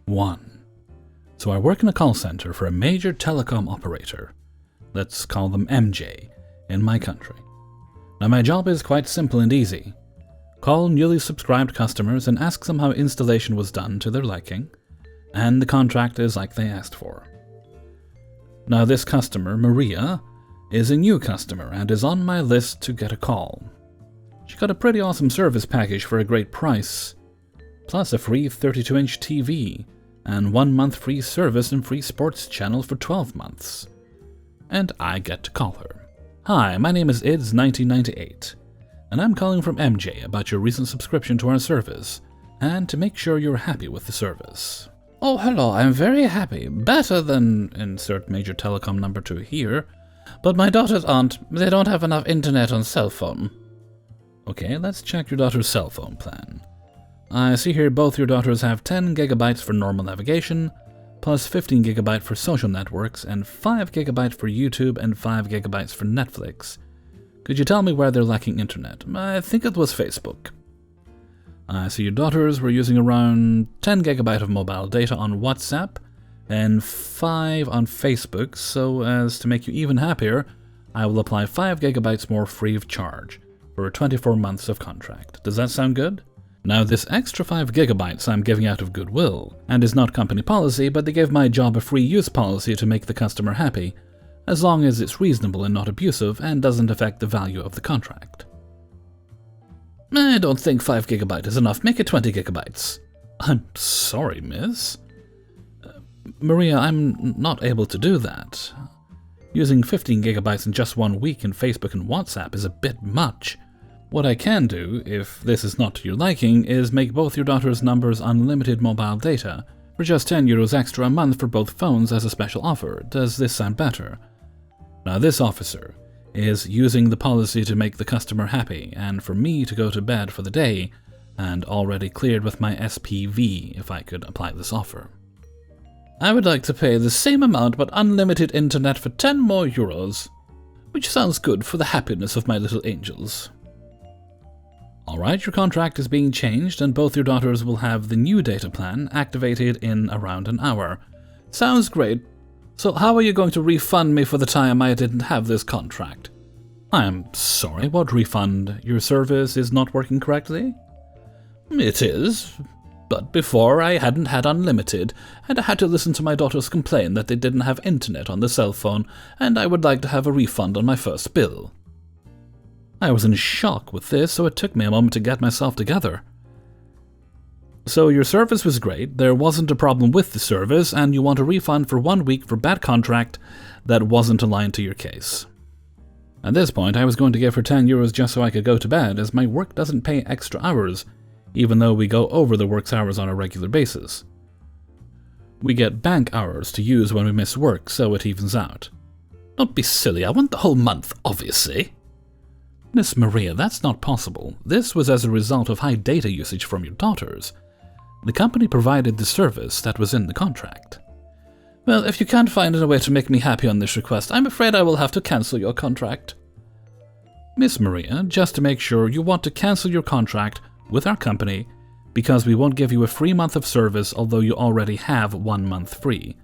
1. So I work in a call center for a major telecom operator. Let's call them MJ in my country. Now my job is quite simple and easy. Call newly subscribed customers and ask them how installation was done to their liking, and the contract is like they asked for. Now this customer, Maria, is a new customer and is on my list to get a call. She got a pretty awesome service package for a great price, plus a free 32-inch TV, and 1 month free service and free sports channel for 12 months. And I get to call her. Hi, my name is IDS1998, and I'm calling from MJ about your recent subscription to our service, and to make sure you're happy with the service. Oh, hello, I'm very happy. Better than insert major telecom number 2 here. But my daughters they don't have enough internet on cell phone. Okay, let's check your daughter's cell phone plan. I see here both your daughters have 10 gigabytes for normal navigation, plus 15 gigabytes for social networks, and 5 gigabytes for YouTube and 5 gigabytes for Netflix. Could you tell me where they're lacking internet? I think it was Facebook. I see your daughters were using around 10 gigabytes of mobile data on WhatsApp, and 5 on Facebook, so as to make you even happier, I will apply 5 gigabytes more free of charge for 24 months of contract. Does that sound good? Now this extra 5 gigabytes I'm giving out of goodwill, and is not company policy, but they give my job a free use policy to make the customer happy, as long as it's reasonable and not abusive and doesn't affect the value of the contract. I don't think 5 gigabytes is enough, make it 20 gigabytes. I'm sorry, miss. Maria, I'm not able to do that. Using 15 gigabytes in just 1 week in Facebook and WhatsApp is a bit much. What I can do, if this is not to your liking, is make both your daughter's numbers unlimited mobile data for just €10 extra a month for both phones as a special offer. Does this sound better? Now this officer is using the policy to make the customer happy and for me to go to bed for the day, and already cleared with my SPV if I could apply this offer. I would like to pay the same amount but unlimited internet for 10 more euros, which sounds good for the happiness of my little angels. Alright, your contract is being changed and both your daughters will have the new data plan activated in around an hour. Sounds great. So how are you going to refund me for the time I didn't have this contract? I'm sorry, what refund? Your service is not working correctly? It is, but before I hadn't had unlimited, and I had to listen to my daughters complain that they didn't have internet on the cell phone, and I would like to have a refund on my first bill. I was in shock with this, so it took me a moment to get myself together. So your service was great, there wasn't a problem with the service, and you want a refund for 1 week for bad contract that wasn't aligned to your case. At this point, I was going to give her €10 just so I could go to bed, as my work doesn't pay extra hours, even though we go over the work's hours on a regular basis. We get bank hours to use when we miss work, so it evens out. Don't be silly, I want the whole month, obviously. Miss Maria, that's not possible. This was as a result of high data usage from your daughters. The company provided the service that was in the contract. Well, if you can't find a way to make me happy on this request, I'm afraid I will have to cancel your contract. Miss Maria, just to make sure, you want to cancel your contract with our company because we won't give you a free month of service, although you already have 1 month free.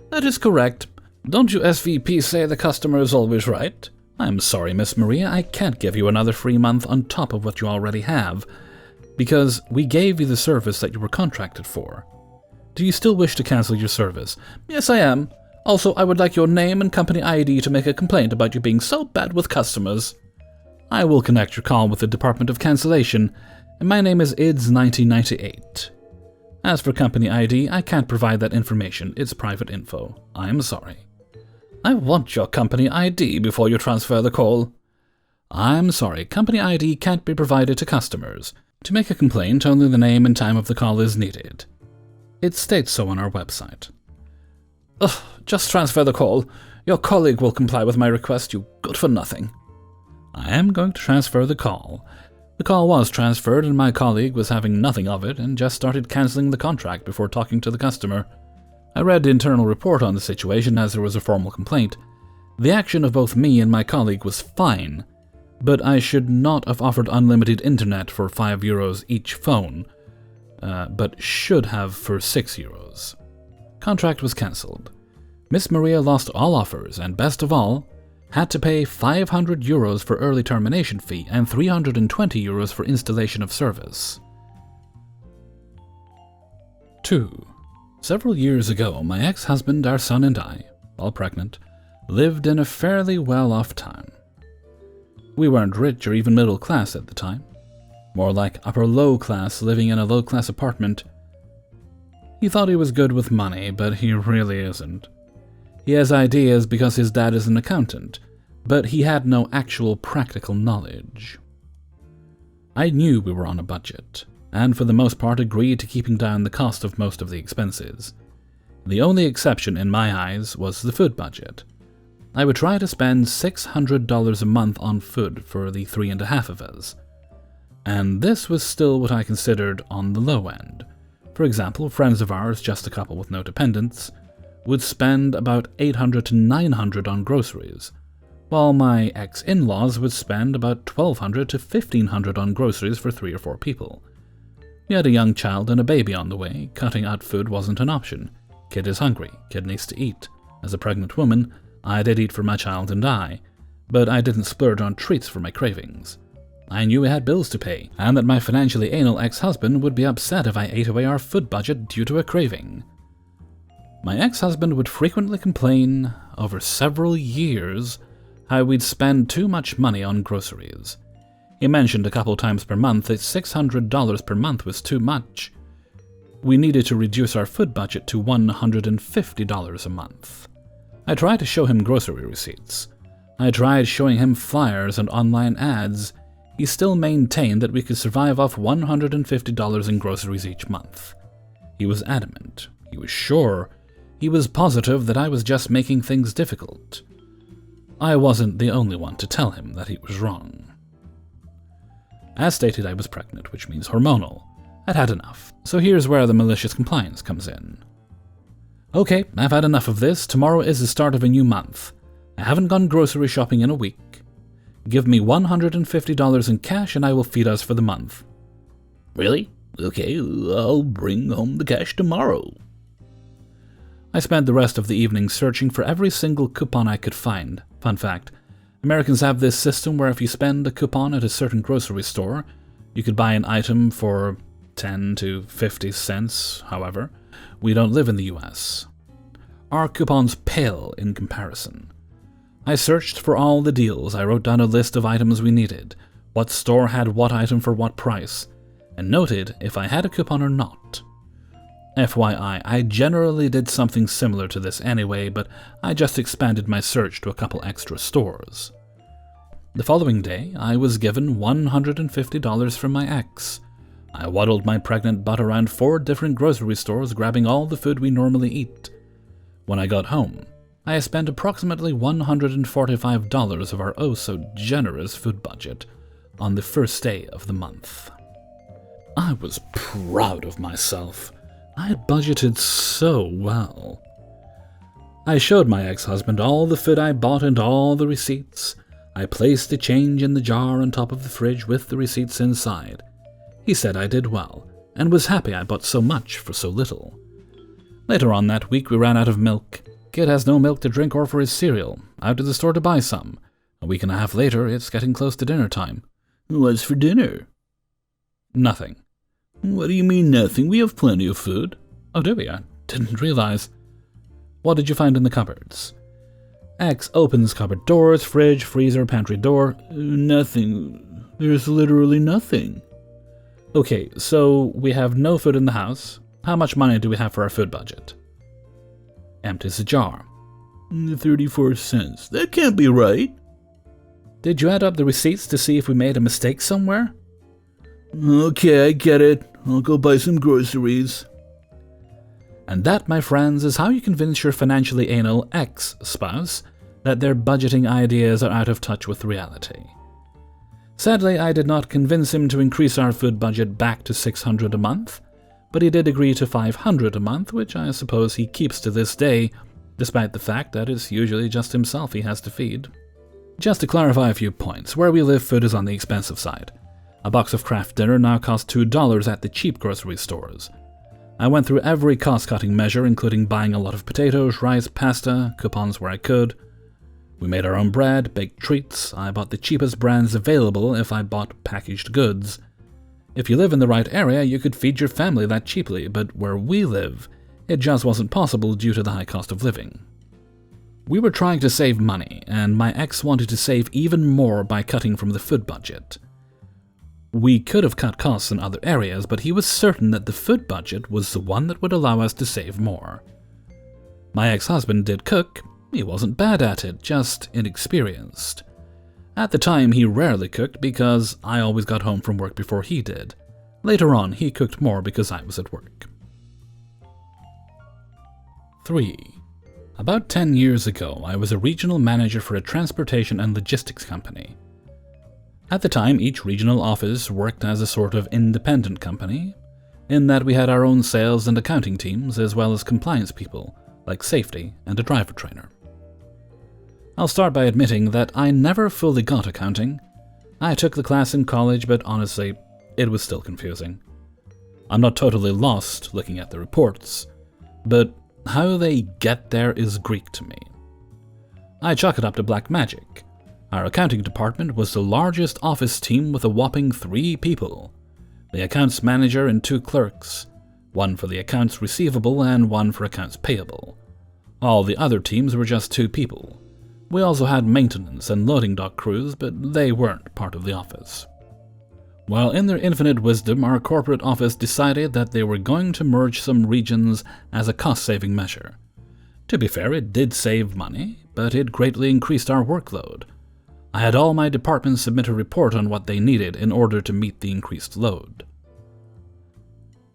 That is correct. Don't you SVP say the customer is always right? I'm sorry, Miss Maria, I can't give you another free month on top of what you already have, because we gave you the service that you were contracted for. Do you still wish to cancel your service? Yes, I am. Also, I would like your name and company ID to make a complaint about you being so bad with customers. I will connect your call with the Department of Cancellation, and my name is IDS1998. As for company ID, I can't provide that information. It's private info. I am sorry. I want your company ID before you transfer the call. I'm sorry, company ID can't be provided to customers. To make a complaint, only the name and time of the call is needed. It states so on our website. Ugh, just transfer the call. Your colleague will comply with my request, you good for nothing. I am going to transfer the call. The call was transferred and my colleague was having nothing of it and just started cancelling the contract before talking to the customer. I read the internal report on the situation as there was a formal complaint. The action of both me and my colleague was fine, but I should not have offered unlimited internet for €5 each phone. but should have for €6. Contract was cancelled. Miss Maria lost all offers and, best of all, had to pay €500 for early termination fee and €320 for installation of service. 2. Several years ago, my ex-husband, our son, and I, all pregnant, lived in a fairly well-off town. We weren't rich or even middle class at the time. More like upper-low class, living in a low-class apartment. He thought he was good with money, but he really isn't. He has ideas because his dad is an accountant, but he had no actual practical knowledge. I knew we were on a budget, and for the most part agreed to keeping down the cost of most of the expenses. The only exception in my eyes was the food budget. I would try to spend $600 a month on food for the 3.5 of us. And this was still what I considered on the low end. For example, friends of ours, just a couple with no dependents, would spend about $800 to $900 on groceries, while my ex-in-laws would spend about $1,200 to $1,500 on groceries for 3 or 4 people. We had a young child and a baby on the way. Cutting out food wasn't an option. Kid is hungry. Kid needs to eat. As a pregnant woman, I did eat for my child and I, but I didn't splurge on treats for my cravings. I knew we had bills to pay, and that my financially anal ex-husband would be upset if I ate away our food budget due to a craving. My ex-husband would frequently complain, over several years, how we'd spend too much money on groceries. He mentioned a couple times per month that $600 per month was too much. We needed to reduce our food budget to $150 a month. I tried to show him grocery receipts. I tried showing him flyers and online ads. He still maintained that we could survive off $150 in groceries each month. He was adamant. He was sure. He was positive that I was just making things difficult. I wasn't the only one to tell him that he was wrong. As stated, I was pregnant, which means hormonal. I'd had enough, so here's where the malicious compliance comes in. Okay, I've had enough of this. Tomorrow is the start of a new month. I haven't gone grocery shopping in a week. Give me $150 in cash and I will feed us for the month. Really? Okay, I'll bring home the cash tomorrow. I spent the rest of the evening searching for every single coupon I could find. Fun fact, Americans have this system where if you spend a coupon at a certain grocery store, you could buy an item for 10 to 50 cents, however. We don't live in the US. Our coupons pale in comparison. I searched for all the deals. I wrote down a list of items we needed, what store had what item for what price, and noted if I had a coupon or not. FYI, I generally did something similar to this anyway, but I just expanded my search to a couple extra stores. The following day, I was given $150 from my ex. I waddled my pregnant butt around 4 different grocery stores, grabbing all the food we normally eat. When I got home, I spent approximately $145 of our oh-so-generous food budget on the first day of the month. I was proud of myself. I had budgeted so well. I showed my ex-husband all the food I bought and all the receipts. I placed the change in the jar on top of the fridge with the receipts inside. He said I did well, and was happy I bought so much for so little. Later on that week we ran out of milk. Kid has no milk to drink or for his cereal. Out to the store to buy some. A week and a half later, it's getting close to dinner time. What's for dinner? Nothing. What do you mean nothing? We have plenty of food. Oh, do we? I didn't realize. What did you find in the cupboards? X opens cupboard doors, fridge, freezer, pantry door. Nothing. There's literally nothing. Okay, so we have no food in the house. How much money do we have for our food budget? Empties the jar. 34 cents. That can't be right. Did you add up the receipts to see if we made a mistake somewhere? Okay, I get it. I'll go buy some groceries. And that, my friends, is how you convince your financially anal ex-spouse that their budgeting ideas are out of touch with reality. Sadly, I did not convince him to increase our food budget back to $600 a month, but he did agree to $500 a month, which I suppose he keeps to this day, despite the fact that it's usually just himself he has to feed. Just to clarify a few points, where we live, food is on the expensive side. A box of Kraft dinner now cost $2 at the cheap grocery stores. I went through every cost-cutting measure, including buying a lot of potatoes, rice, pasta, coupons where I could. We made our own bread, baked treats. I bought the cheapest brands available if I bought packaged goods. If you live in the right area, you could feed your family that cheaply, but where we live, it just wasn't possible due to the high cost of living. We were trying to save money, and my ex wanted to save even more by cutting from the food budget. We could have cut costs in other areas, but he was certain that the food budget was the one that would allow us to save more. My ex-husband did cook. He wasn't bad at it, just inexperienced. At the time, he rarely cooked because I always got home from work before he did. Later on, he cooked more because I was at work. 3. About 10 years ago, I was a regional manager for a transportation and logistics company. At the time, each regional office worked as a sort of independent company, in that we had our own sales and accounting teams as well as compliance people, like safety and a driver trainer. I'll start by admitting that I never fully got accounting. I took the class in college, but honestly, it was still confusing. I'm not totally lost looking at the reports, but how they get there is Greek to me. I chalk it up to black magic. Our accounting department was the largest office team with a whopping 3 people. The accounts manager and 2 clerks, one for the accounts receivable and one for accounts payable. All the other teams were just 2 people. We also had maintenance and loading dock crews, but they weren't part of the office. Well, in their infinite wisdom, our corporate office decided that they were going to merge some regions as a cost-saving measure. To be fair, it did save money, but it greatly increased our workload. I had all my departments submit a report on what they needed in order to meet the increased load.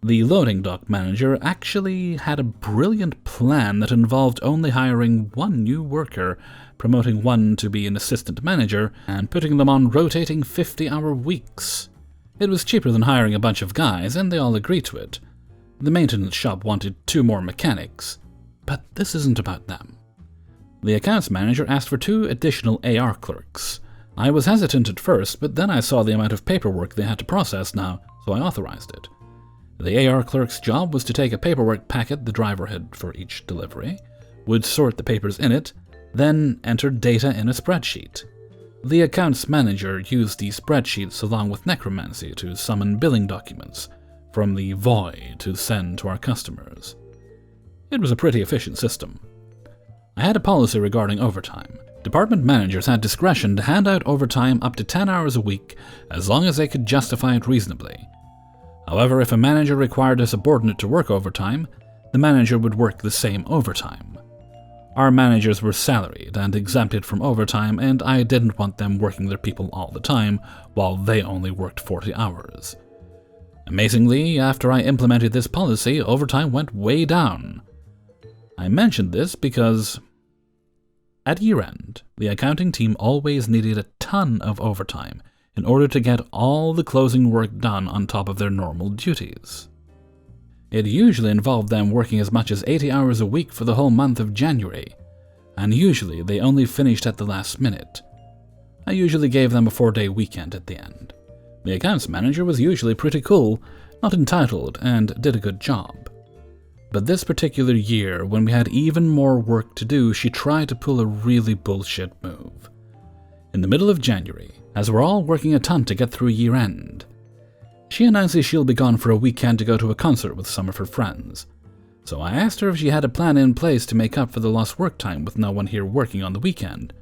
The loading dock manager actually had a brilliant plan that involved only hiring 1 new worker, promoting one to be an assistant manager, and putting them on rotating 50-hour weeks. It was cheaper than hiring a bunch of guys, and they all agreed to it. The maintenance shop wanted 2 more mechanics, but this isn't about them. The accounts manager asked for 2 additional AR clerks. I was hesitant at first, but then I saw the amount of paperwork they had to process now, so I authorized it. The AR clerk's job was to take a paperwork packet the driver had for each delivery, would sort the papers in it, then enter data in a spreadsheet. The accounts manager used these spreadsheets along with necromancy to summon billing documents from the void to send to our customers. It was a pretty efficient system. I had a policy regarding overtime. Department managers had discretion to hand out overtime up to 10 hours a week as long as they could justify it reasonably. However, if a manager required a subordinate to work overtime, the manager would work the same overtime. Our managers were salaried and exempted from overtime, and I didn't want them working their people all the time while they only worked 40 hours. Amazingly, after I implemented this policy, overtime went way down. I mentioned this because at year-end, the accounting team always needed a ton of overtime in order to get all the closing work done on top of their normal duties. It usually involved them working as much as 80 hours a week for the whole month of January, and usually they only finished at the last minute. I usually gave them a 4-day weekend at the end. The accounts manager was usually pretty cool, not entitled, and did a good job. But this particular year, when we had even more work to do, she tried to pull a really bullshit move. In the middle of January, as we're all working a ton to get through year-end, she announces she'll be gone for a weekend to go to a concert with some of her friends. So I asked her if she had a plan in place to make up for the lost work time with no one here working on the weekend.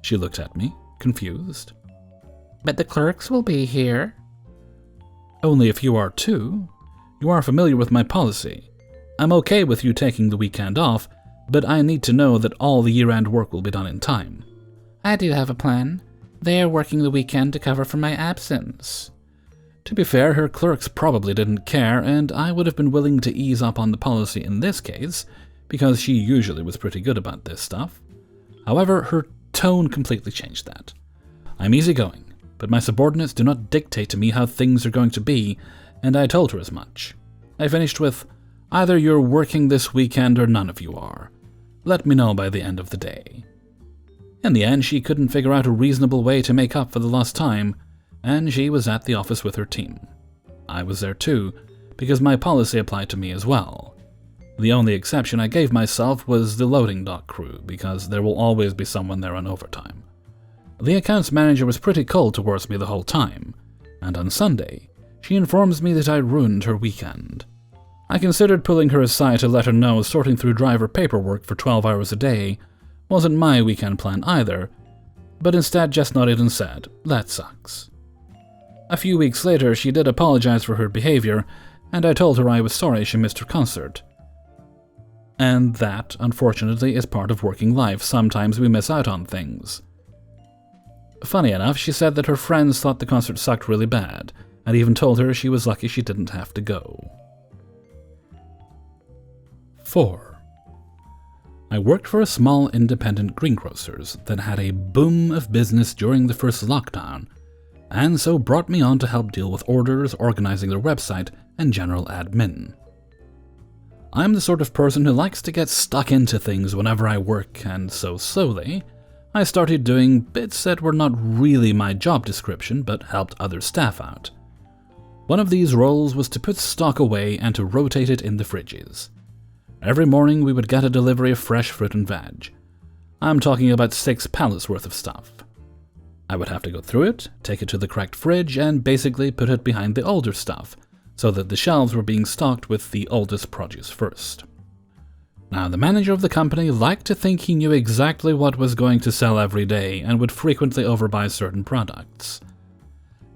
She looked at me, confused. "But the clerks will be here." "Only if you are too. You are familiar with my policy. I'm okay with you taking the weekend off, but I need to know that all the year-end work will be done in time." "I do have a plan. They are working the weekend to cover for my absence." To be fair, her clerks probably didn't care, and I would have been willing to ease up on the policy in this case, because she usually was pretty good about this stuff. However, her tone completely changed that. I'm easygoing, but my subordinates do not dictate to me how things are going to be, and I told her as much. I finished with, "Either you're working this weekend or none of you are. Let me know by the end of the day." In the end, she couldn't figure out a reasonable way to make up for the lost time, and she was at the office with her team. I was there too, because my policy applied to me as well. The only exception I gave myself was the loading dock crew, because there will always be someone there on overtime. The accounts manager was pretty cold towards me the whole time, and on Sunday, she informs me that I ruined her weekend. I considered pulling her aside to let her know sorting through driver paperwork for 12 hours a day wasn't my weekend plan either, but instead just nodded and said, "That sucks." A few weeks later, she did apologize for her behavior, and I told her I was sorry she missed her concert. And that, unfortunately, is part of working life. Sometimes we miss out on things. Funny enough, she said that her friends thought the concert sucked really bad, and even told her she was lucky she didn't have to go. 4. I worked for a small independent greengrocers that had a boom of business during the first lockdown, and so brought me on to help deal with orders, organizing their website, and general admin. I'm the sort of person who likes to get stuck into things whenever I work, and so slowly, I started doing bits that were not really my job description but helped other staff out. One of these roles was to put stock away and to rotate it in the fridges. Every morning we would get a delivery of fresh fruit and veg. I'm talking about 6 pallets worth of stuff. I would have to go through it, take it to the correct fridge, and basically put it behind the older stuff, so that the shelves were being stocked with the oldest produce first. Now, the manager of the company liked to think he knew exactly what was going to sell every day and would frequently overbuy certain products.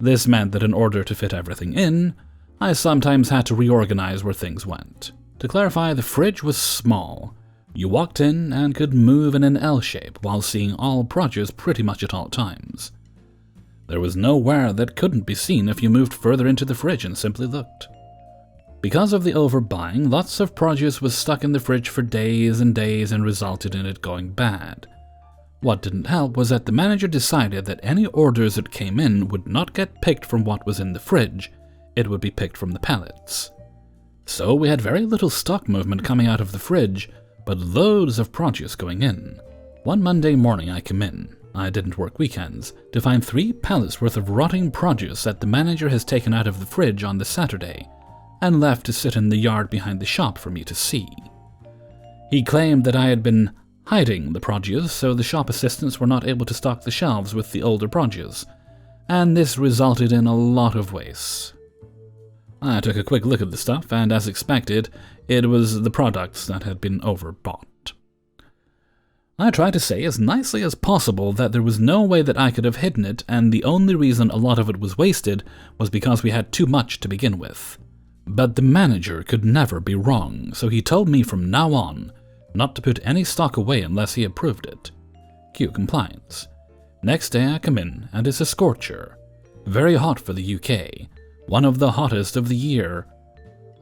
This meant that in order to fit everything in, I sometimes had to reorganize where things went. To clarify, the fridge was small. You walked in and could move in an L shape while seeing all produce pretty much at all times. There was nowhere that couldn't be seen if you moved further into the fridge and simply looked. Because of the overbuying, lots of produce was stuck in the fridge for days and days and resulted in it going bad. What didn't help was that the manager decided that any orders that came in would not get picked from what was in the fridge, it would be picked from the pallets. So we had very little stock movement coming out of the fridge, but loads of produce going in. One Monday morning I come in, I didn't work weekends, to find 3 pallets worth of rotting produce that the manager has taken out of the fridge on the Saturday, and left to sit in the yard behind the shop for me to see. He claimed that I had been hiding the produce so the shop assistants were not able to stock the shelves with the older produce, and this resulted in a lot of waste. I took a quick look at the stuff, and as expected, it was the products that had been overbought. I tried to say as nicely as possible that there was no way that I could have hidden it, and the only reason a lot of it was wasted was because we had too much to begin with. But the manager could never be wrong, so he told me from now on not to put any stock away unless he approved it. Cue compliance. Next day I come in, and it's a scorcher. Very hot for the UK, one of the hottest of the year.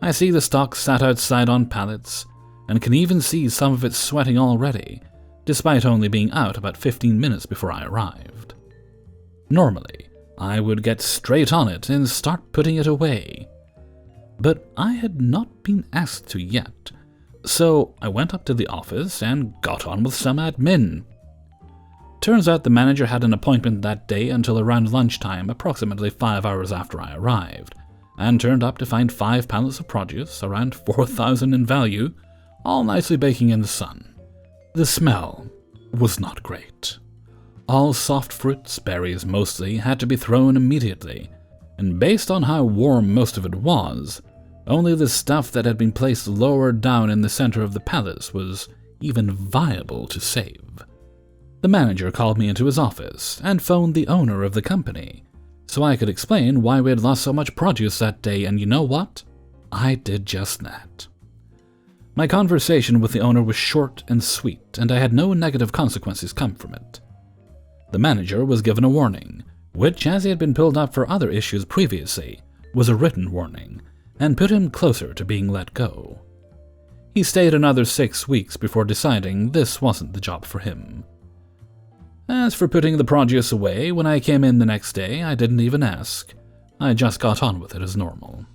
I see the stock sat outside on pallets, and can even see some of it sweating already, despite only being out about 15 minutes before I arrived. Normally, I would get straight on it and start putting it away. But I had not been asked to yet, so I went up to the office and got on with some admin. Turns out the manager had an appointment that day until around lunchtime, approximately 5 hours after I arrived, and turned up to find 5 pallets of produce, around 4,000 in value, all nicely baking in the sun. The smell was not great. All soft fruits, berries mostly, had to be thrown immediately, and based on how warm most of it was, only the stuff that had been placed lower down in the center of the pallets was even viable to save. The manager called me into his office and phoned the owner of the company, so I could explain why we had lost so much produce that day, and you know what? I did just that. My conversation with the owner was short and sweet, and I had no negative consequences come from it. The manager was given a warning, which, as he had been pulled up for other issues previously, was a written warning, and put him closer to being let go. He stayed another 6 weeks before deciding this wasn't the job for him. As for putting the produce away, when I came in the next day, I didn't even ask. I just got on with it as normal.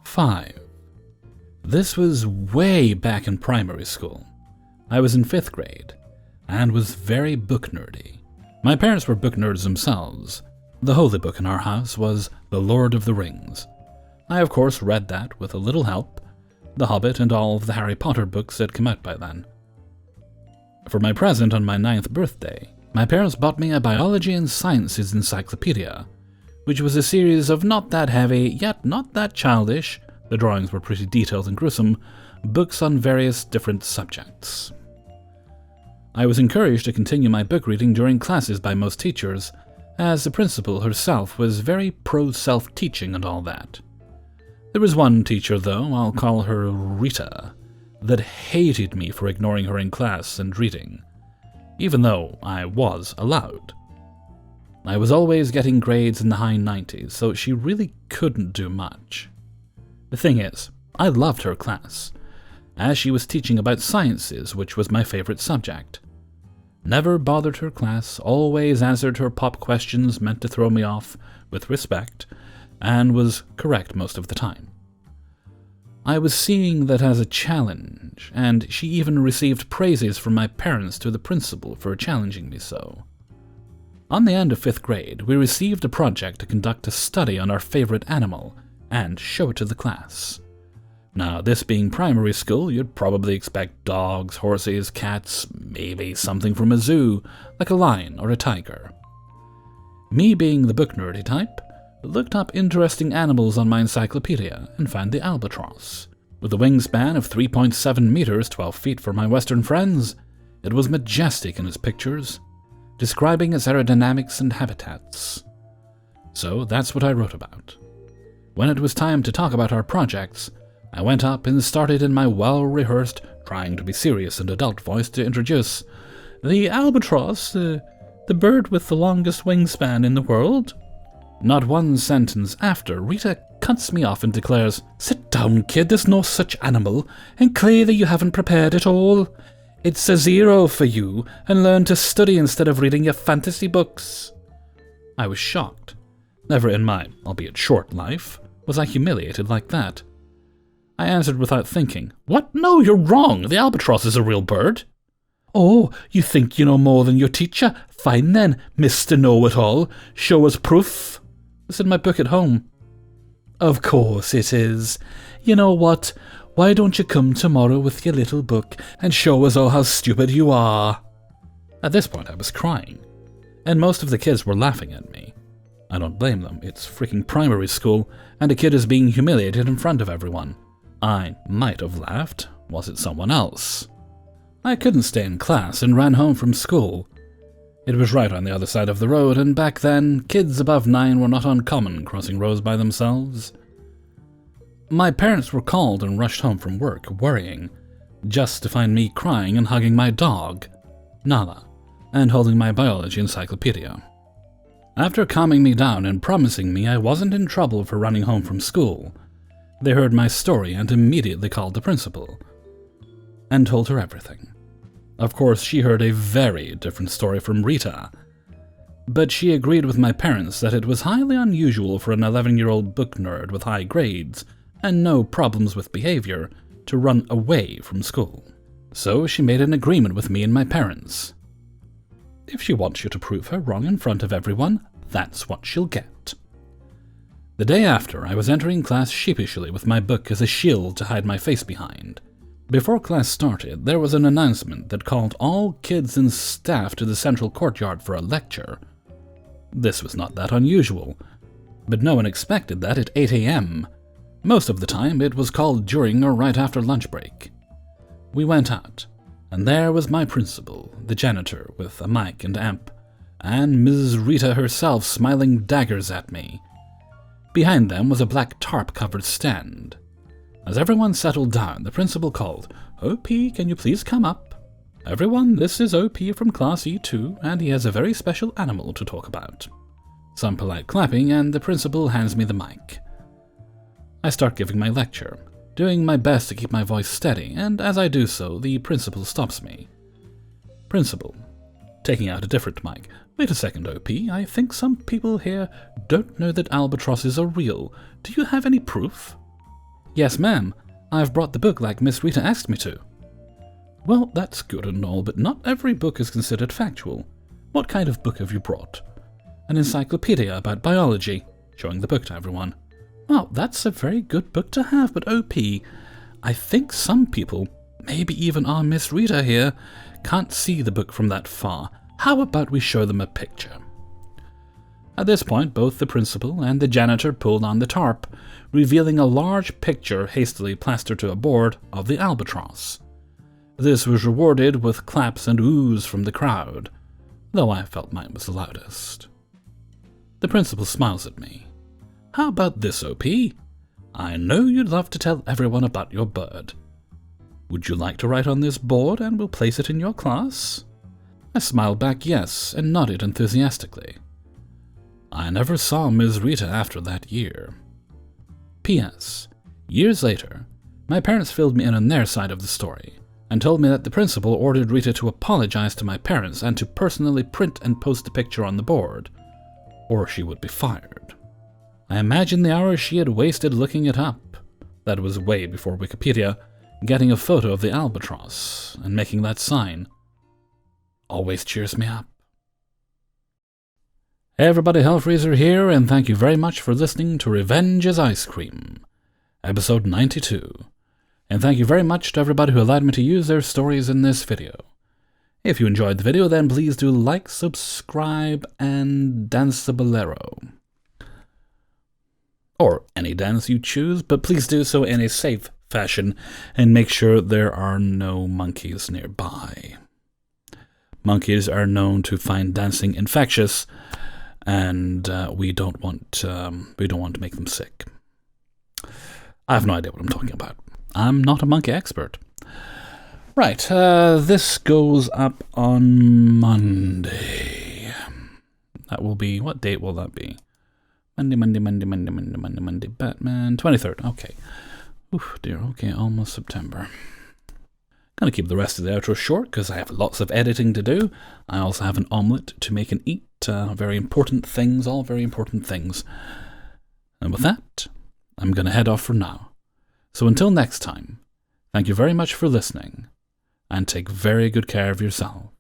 5. This was way back in primary school. I was in 5th grade, and was very book nerdy. My parents were book nerds themselves. The holy book in our house was The Lord of the Rings. I, of course, read that with a little help, The Hobbit and all of the Harry Potter books that came out by then. For my present on my 9th birthday, my parents bought me a Biology and Sciences encyclopedia, which was a series of not that heavy, yet not that childish, the drawings were pretty detailed and gruesome, books on various different subjects. I was encouraged to continue my book reading during classes by most teachers, as the principal herself was very pro-self-teaching and all that. There was one teacher, though, I'll call her Rita, that hated me for ignoring her in class and reading, even though I was allowed. I was always getting grades in the high 90s, so she really couldn't do much. The thing is, I loved her class, as she was teaching about sciences, which was my favorite subject. Never bothered her class, always answered her pop questions meant to throw me off with respect, and was correct most of the time. I was seeing that as a challenge, and she even received praises from my parents to the principal for challenging me so. On the end of 5th grade, we received a project to conduct a study on our favorite animal and show it to the class. Now, this being primary school, you'd probably expect dogs, horses, cats, maybe something from a zoo, like a lion or a tiger. Me being the book nerdy type, looked up interesting animals on my encyclopedia and found the albatross. With a wingspan of 3.7 meters, 12 feet for my Western friends, it was majestic in its pictures, describing its aerodynamics and habitats. So that's what I wrote about. When it was time to talk about our projects, I went up and started in my well-rehearsed, trying to be serious and adult voice to introduce the albatross, the bird with the longest wingspan in the world. Not one sentence after, Rita cuts me off and declares, "Sit down, kid, there's no such animal, and clearly you haven't prepared at all. It's a 0 for you, and learn to study instead of reading your fantasy books." I was shocked. Never in my, albeit short, life was I humiliated like that. I answered without thinking, "What? No, you're wrong. The albatross is a real bird." "Oh, you think you know more than your teacher? Fine then, Mr. Know-it-all. Show us proof." "It's in my book at home." "Of course it is. You know what? Why don't you come tomorrow with your little book and show us all how stupid you are?" At this point I was crying, and most of the kids were laughing at me. I don't blame them. It's freaking primary school, and a kid is being humiliated in front of everyone. I might have laughed. Was it someone else? I couldn't stay in class and ran home from school. It was right on the other side of the road, and back then, kids above 9 were not uncommon crossing roads by themselves. My parents were called and rushed home from work, worrying, just to find me crying and hugging my dog, Nala, and holding my biology encyclopedia. After calming me down and promising me I wasn't in trouble for running home from school, they heard my story and immediately called the principal and told her everything. Of course, she heard a very different story from Rita, but she agreed with my parents that it was highly unusual for an 11-year-old book nerd with high grades and no problems with behavior to run away from school. So she made an agreement with me and my parents. If she wants you to prove her wrong in front of everyone, that's what she'll get. The day after, I was entering class sheepishly with my book as a shield to hide my face behind. Before class started, there was an announcement that called all kids and staff to the central courtyard for a lecture. This was not that unusual, but no one expected that at 8 a.m. Most of the time, it was called during or right after lunch break. We went out, and there was my principal, the janitor, with a mic and amp, and Mrs. Rita herself smiling daggers at me. Behind them was a black tarp-covered stand. As everyone settled down, the principal called, "OP, can you please come up? Everyone, this is OP from Class E2, and he has a very special animal to talk about." Some polite clapping, and the principal hands me the mic. I start giving my lecture, doing my best to keep my voice steady, and as I do so, the principal stops me. "Principal," taking out a different mic, "Wait a second, OP, I think some people here don't know that albatrosses are real. Do you have any proof?" "Yes, ma'am. I've brought the book like Miss Rita asked me to." "Well, that's good and all, but not every book is considered factual. What kind of book have you brought? An encyclopedia about biology, showing the book to everyone. Well, that's a very good book to have, but OP, I think some people, maybe even our Miss Rita here, can't see the book from that far. How about we show them a picture? At this point, both the principal and the janitor pulled on the tarp, revealing a large picture hastily plastered to a board of the albatross. This was rewarded with claps and oohs from the crowd, though I felt mine was the loudest. The principal smiles at me. How about this, OP? I know you'd love to tell everyone about your bird. Would you like to write on this board and we'll place it in your class? I smiled back yes and nodded enthusiastically. I never saw Ms. Rita after that year. P.S. Years later, my parents filled me in on their side of the story and told me that the principal ordered Rita to apologize to my parents and to personally print and post the picture on the board, or she would be fired. I imagine the hours she had wasted looking it up. That was way before Wikipedia, getting a photo of the albatross and making that sign always cheers me up. Hey everybody, Hellfreezer here, and thank you very much for listening to Revenge is Ice Cream, episode 92. And thank you very much to everybody who allowed me to use their stories in this video. If you enjoyed the video, then please do like, subscribe, and dance the bolero. Or any dance you choose, but please do so in a safe fashion and make sure there are no monkeys nearby. Monkeys are known to find dancing infectious, and we don't want to make them sick. I have no idea what I'm talking about. I'm not a monkey expert. Right, this goes up on Monday. That will be, what date will that be? Monday, Batman, 23rd, okay. Oof, dear, okay, almost September. Gonna keep the rest of the outro short because I have lots of editing to do. I also have an omelette to make and eat. Very important things, all very important things. And with that, I'm gonna head off for now. So until next time, thank you very much for listening, and take very good care of yourself.